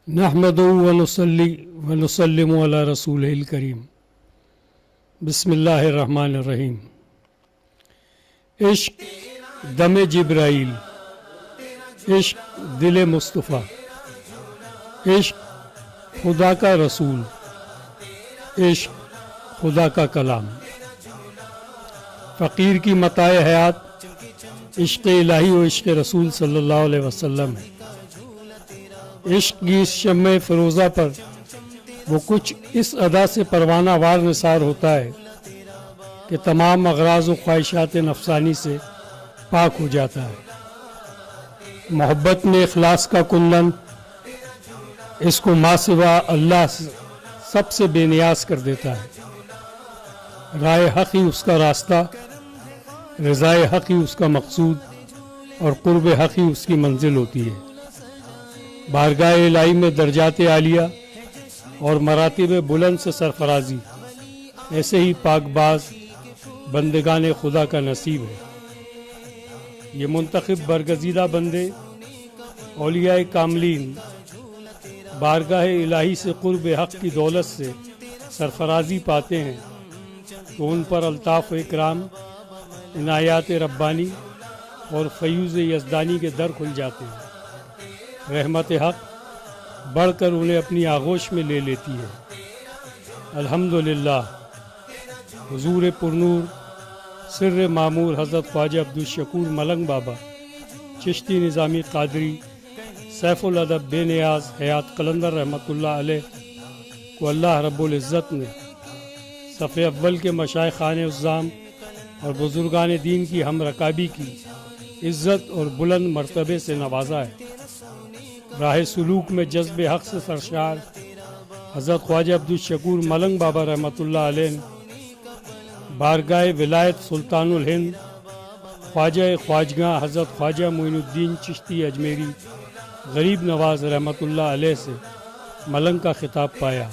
نحمدہ ونصلی ونسلم علی رسولہ الکریم۔ بسم اللہ الرحمن الرحیم۔ عشق دم جبرائیل، عشق دل مصطفیٰ، عشق خدا کا رسول، عشق خدا کا کلام۔ فقیر کی متاع حیات عشق الہی و عشق رسول صلی اللہ علیہ وسلم ہے۔ عشق کی اس شمع فروزہ پر وہ کچھ اس ادا سے پروانہ وار نثار ہوتا ہے کہ تمام اغراض و خواہشات نفسانی سے پاک ہو جاتا ہے۔ محبت میں اخلاص کا کندن اس کو ما سوا اللہ سب سے بے نیاز کر دیتا ہے۔ رائے حق ہی اس کا راستہ، رضائے حق ہی اس کا مقصود اور قرب حق ہی اس کی منزل ہوتی ہے۔ بارگاہ الہی میں درجات عالیہ اور مراتب بلند سے سرفرازی ایسے ہی پاک باز بندگان خدا کا نصیب ہے۔ یہ منتخب برگزیدہ بندے اولیاء کاملین بارگاہ الہی سے قرب حق کی دولت سے سرفرازی پاتے ہیں تو ان پر الطاف و اکرام، عنایات ربانی اور فیوز یزدانی کے در کھل جاتے ہیں۔ رحمت حق بڑھ کر انہیں اپنی آغوش میں لے لیتی ہے۔ الحمدللہ حضور پرنور سر معمور حضرت خواجہ عبدالشکور ملنگ بابا چشتی نظامی قادری سیف الادب بے نیاز حیات قلندر رحمۃ اللہ علیہ کو اللہ رب العزت نے صف اول کے مشائخان عظام اور بزرگان دین کی ہم رکابی کی عزت اور بلند مرتبے سے نوازا ہے۔ راہ سلوک میں جذب حق سے سرشار حضرت خواجہ عبدالشکور ملنگ بابا رحمۃ اللہ علیہ نے بارگاہ ولایت سلطان الہند خواجہ خواجگاں حضرت خواجہ معین الدین چشتی اجمیری غریب نواز رحمۃ اللہ علیہ سے ملنگ کا خطاب پایا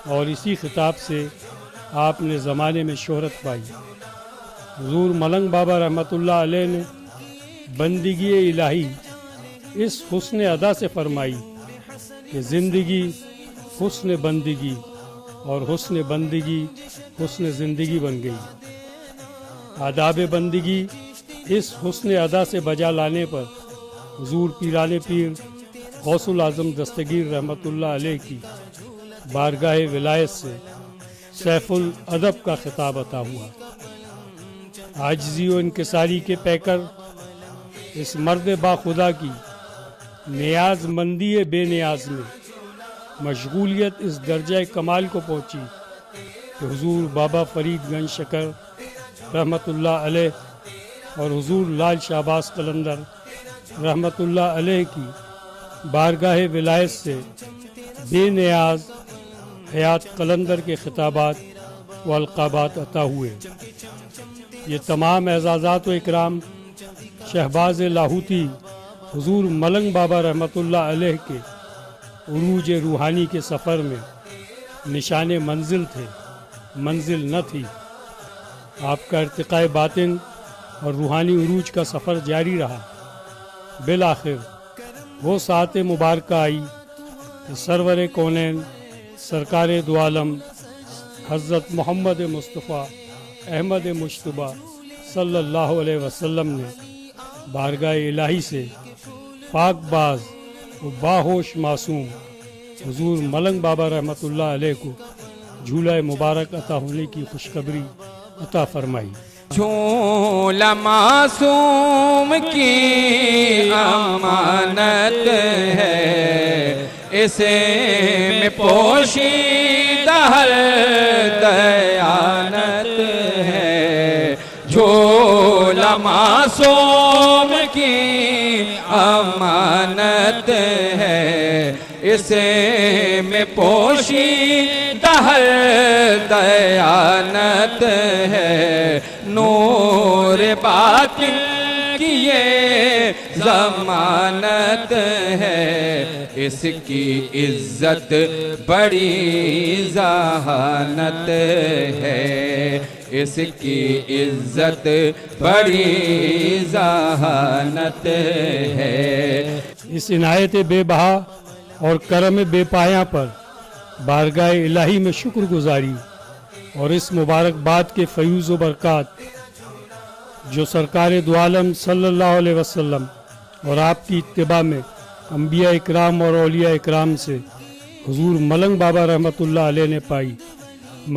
اور اسی خطاب سے آپ نے زمانے میں شہرت پائی۔ حضور ملنگ بابا رحمۃ اللہ علیہ نے بندگی الہی اس حسن ادا سے فرمائی کہ زندگی حسن بندگی اور حسن بندگی حسن زندگی بن گئی۔ آداب بندگی اس حسن ادا سے بجا لانے پر حضور پیران پیر غوث العظم دستگیر رحمۃ اللہ علیہ کی بارگاہ ولایت سے سیف الادب کا خطاب عطا ہوا۔ عاجزی و انکساری کے پیکر اس مرد با خدا کی نیاز مندی بے نیاز میں مشغولیت اس درجہ کمال کو پہنچی کہ حضور بابا فرید گنج شکر رحمۃ اللہ علیہ اور حضور لال شہباز قلندر رحمۃ اللہ علیہ کی بارگاہ ولایت سے بے نیاز حیات قلندر کے خطابات و القابات عطا ہوئے۔ یہ تمام اعزازات و اکرام شہباز لاہوتی حضور ملنگ بابا رحمۃ اللہ علیہ کے عروج روحانی کے سفر میں نشان منزل تھے، منزل نہ تھی۔ آپ کا ارتقاء باطن اور روحانی عروج کا سفر جاری رہا۔ بالآخر وہ ساعت مبارکہ آئی کہ سرور کونین سرکار دو عالم حضرت محمد مصطفیٰ احمد مجتبیٰ صلی اللہ علیہ وسلم نے بارگاہ الہی سے پاک باز و باہوش معصوم حضور ملنگ بابا رحمۃ اللہ علیہ کو جھولا مبارک عطا ہونے کی خوشخبری عطا فرمائی۔ جھولا معصوم کی امانت ہے، اسے میں پوشیدہ ہر دیانت ہے۔ جھولا معصوم کی امانت ہے، اسے میں پوشیدہ ہر دیانت ہے۔ نور باطن کی یہ ضمانت ہے، اس کی عزت بڑی ذہانت ہے، اس کی عزت بڑی ذہانت ہے۔ اس عنایت بے بہا اور کرم بے پایاں پر بارگاہ الہی میں شکر گزاری اور اس مبارکباد کے فیوز و برکات جو سرکار دو عالم صلی اللہ علیہ وسلم اور آپ کی اتباع میں انبیاء اکرام اور اولیاء اکرام سے حضور ملنگ بابا رحمۃ اللہ علیہ نے پائی،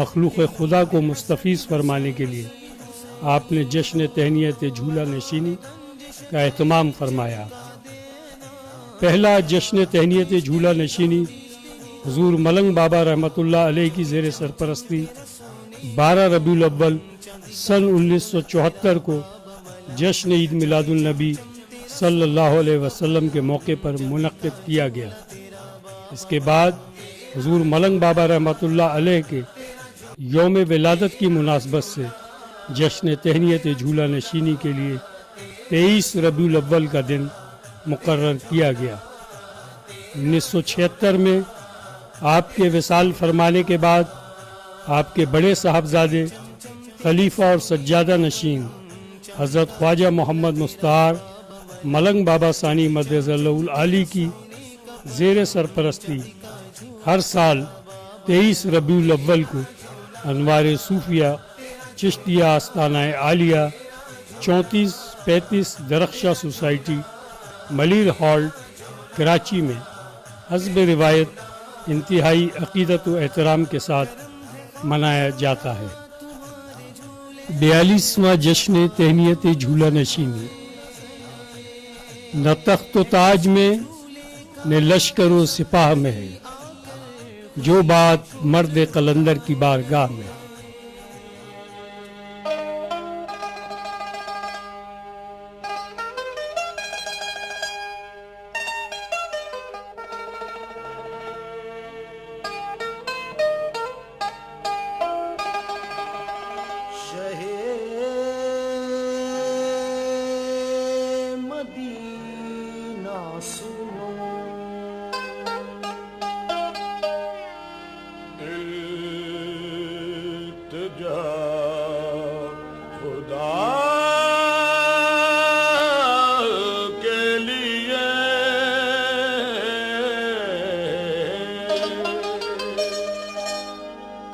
مخلوق خدا کو مستفیض فرمانے کے لیے آپ نے جشن تہنیت جھولا نشینی کا اہتمام فرمایا۔ پہلا جشن تہنیت جھولا نشینی حضور ملنگ بابا رحمۃ اللہ علیہ کی زیر سرپرستی 12 ربیع الاول سن 1974 کو جشن عید میلاد النبی صلی اللہ علیہ وسلم کے موقع پر منعقد کیا گیا۔ اس کے بعد حضور ملنگ بابا رحمۃ اللہ علیہ کے یوم ولادت کی مناسبت سے جشن تہنیت جھولا نشینی کے لیے 23 ربیع الاول کا دن مقرر کیا گیا۔ 1976 میں آپ کے وصال فرمانے کے بعد آپ کے بڑے صاحبزادے خلیفہ اور سجادہ نشین حضرت خواجہ محمد مستعار ملنگ بابا ثانی مدظ اللہ العالی کی زیر سرپرستی ہر سال 23 ربیع الاول کو انوار صوفیہ چشتیہ آستانہ عالیہ 3435 درخشاں سوسائٹی ملیر ہال کراچی میں حسب روایت انتہائی عقیدت و احترام کے ساتھ منایا جاتا ہے۔ 42واں جشن تہنیت جھولا نشینی۔ نہ تخت و تاج میں نہ لشکر و سپاہ میں ہے جو بات مرد قلندر کی بارگاہ میں۔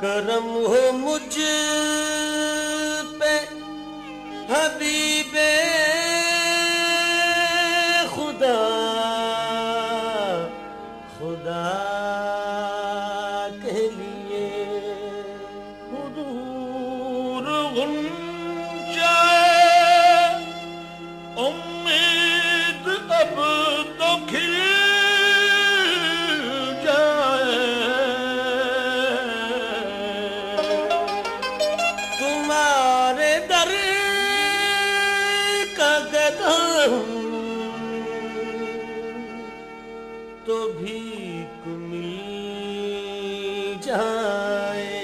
کرم ہو مجھ پہ حبیب خدا خدا کے لیے حضور غنچۂ امید اب تو کھل تو بھیک مل جائے۔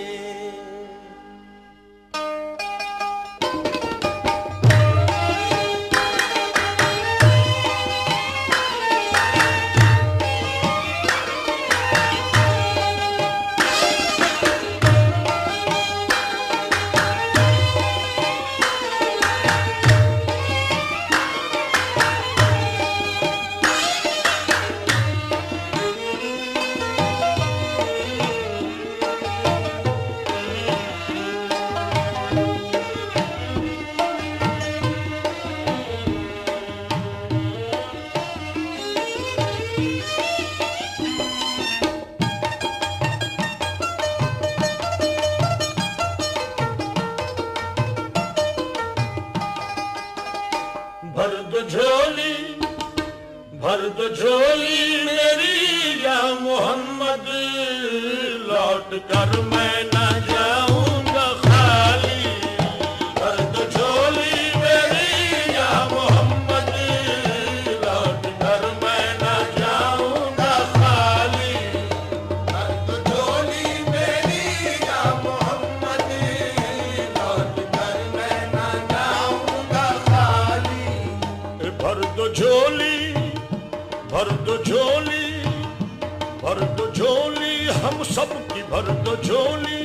بھر دو جھولی میری یا محمد، لوٹ کر میں نہ جاؤں گا خالی۔ بھر دو جھولی میری یا محمد، لوٹ کر میں نہ جاؤں گا خالی۔ بھر دو جھولی میری یا محمد، لوٹ کر میں نہ جاؤں گا خالی۔ بھر دو جھولی، بھر دو جھولی، بھر دو جھولی ہم سب کی، بھر دو جھولی،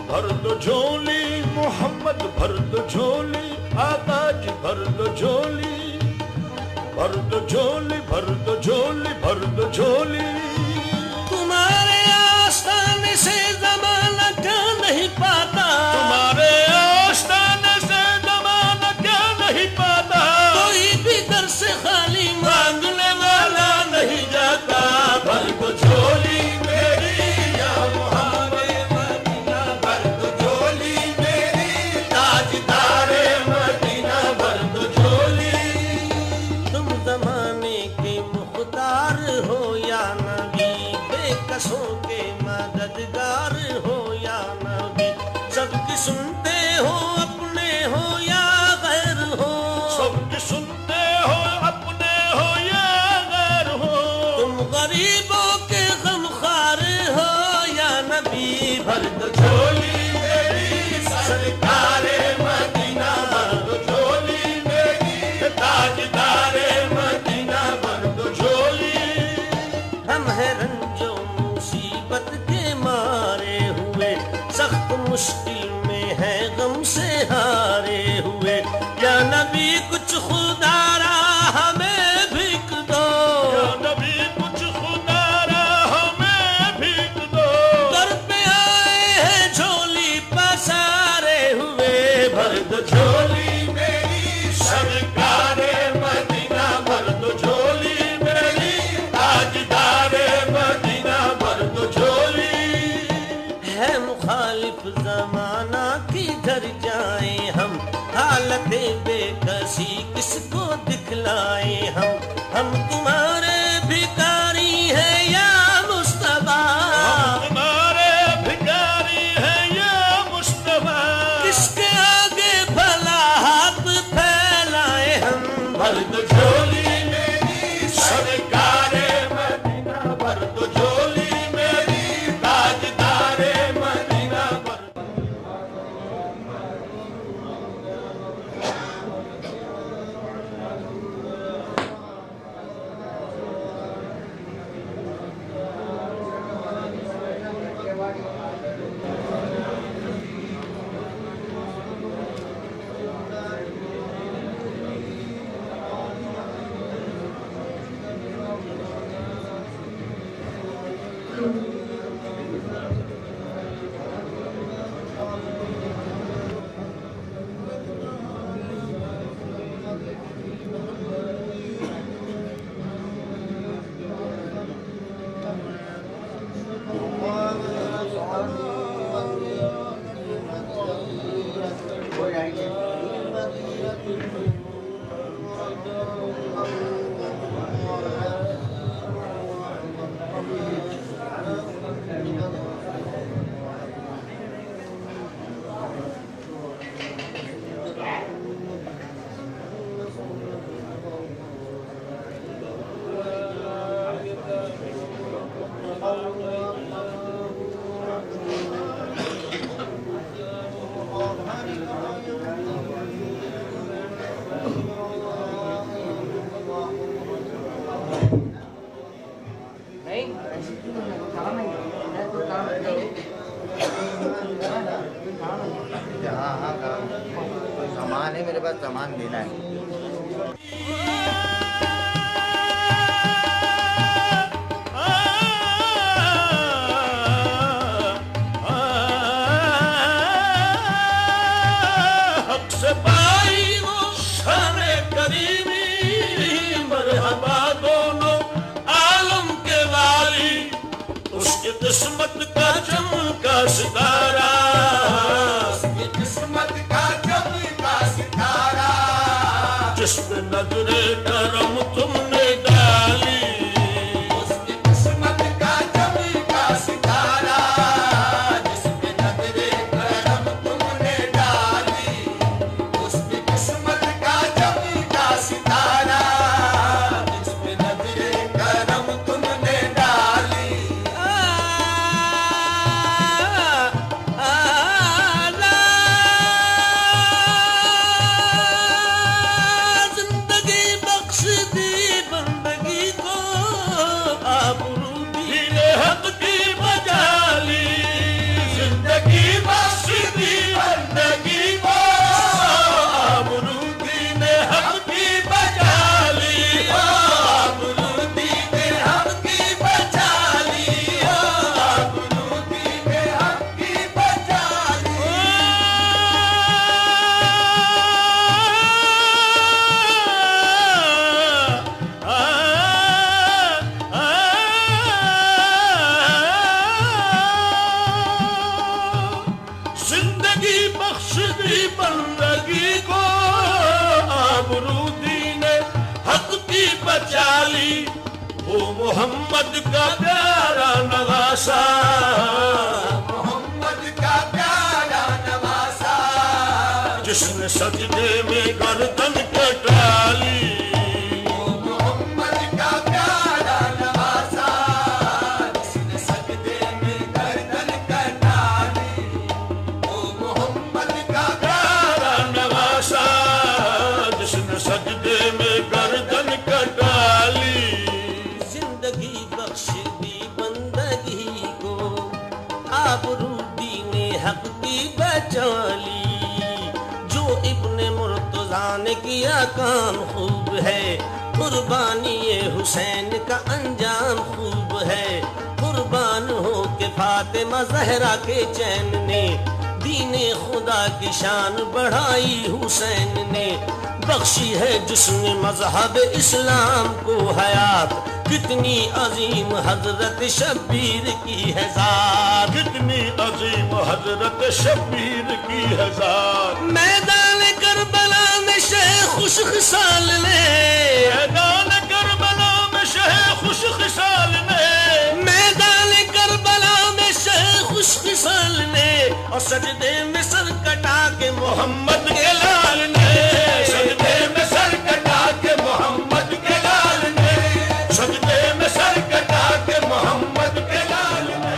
بھر دو جھولی محمد، بھر دو جھولی آقا جی، بھر دو جھولی، بھر دو جھولی، بھر دو جھولی، بھر دو جھولی۔ ہو یا نبی، بے کسوں کے مددگار ہو یا نبی، سب کی سنتے ہو اپنے ہو یا غیر ہو، سب کی سنتے ہو اپنے ہو یا غیر ہو، تم غریبوں کے غم خوار ہو یا نبی، بھر دو جھولی میری سرکار مدینہ، بھر دو جھولی میری تاجدار مدینہ، بھر دو جھولی۔ ہم ہیں رنج و مصیبت کے مارے ہوئے، سخت مشکل میں ہے غم سے ہارے ہوئے، یا نبی کچھ خدا را ہمیں بھیک دو، یا نبی کچھ خدا را ہمیں بھیک دو، در پہ آئے ہیں جھولی پسارے ہوئے، بھر دو جھولی میری سرکار مدینہ، بھر دو جھولی میری تاجدار مدینہ، بھر دو جھولی۔ ہے مخالف زمانہ کدھر جائیں ہم، حالت بے کسی کس کو دکھلائیں ہم تمہارے بھکاری ہیں یا مصطفیٰ، ہم تمہارے بھکاری ہیں یا مصطفیٰ، کس کے آگے بھلا ہاتھ پھیلائیں ہم، بھر دو جھولی میری سرکار مدینہ، بھر دو جھولی میری تاجدار مدینہ، بھر دو۔ ہاں کوئی سامان ہے میرے پاس، سامان دینا ہے۔ حق سے پائی وہ شان کریمی، مرحبا دونوں عالم کے والی، اس کی قسمت کا چمکا ستارہ، اس کی قسمت کا چمکا ستارہ، جس پہ نظر کرم تم نے ڈالی، اس کی قسمت کا چمکا ستارہ، جس پہ نظر کرم تم نے ڈالی، اس کی قسمت کا چمکا ستارہ، جس پہ نظر کرم تم نے ڈالی۔ زندگی بخش دی وہ محمد کا پیارا نواسا، محمد کا پیارا نواسا، جس نے سجدے میں گردن کٹا لی، وہ محمد کا پیارا نواسا، جس نے سجدے میں گردن کٹا لی، وہ محمد کا پیارا نواسا، جس نے سجدے میں گردن کٹا لی، زندگی بخش دی بندگی کو، آبرو دین حق کی بچا لی، جو ابن مرتضیٰ نے کیا کام خوب ہے، قربانی حسین کا انجام خوب ہے، قربان ہو کے فاطمہ زہرا کے چین نے، دین خدا کی شان بڑھائی حسین نے، بخشی ہے جس نے مذہب اسلام کو حیات، کتنی عظیم حضرت شبیر کی ہے ذات، کتنی عظیم حضرت شبیر کی ہے ذات، میدان کربلا میں شہ خوش خصال نے، میدان کربلا میں شہ خوش خصال نے، میدان کربلا میں شہ خوش خصال نے، اور سجدے میں سر کٹا کے محمد کے لال نے، سجدے میں سر کٹا کے محمد کے لال نے، سجدے میں سر کٹا کے محمد کے لال نے،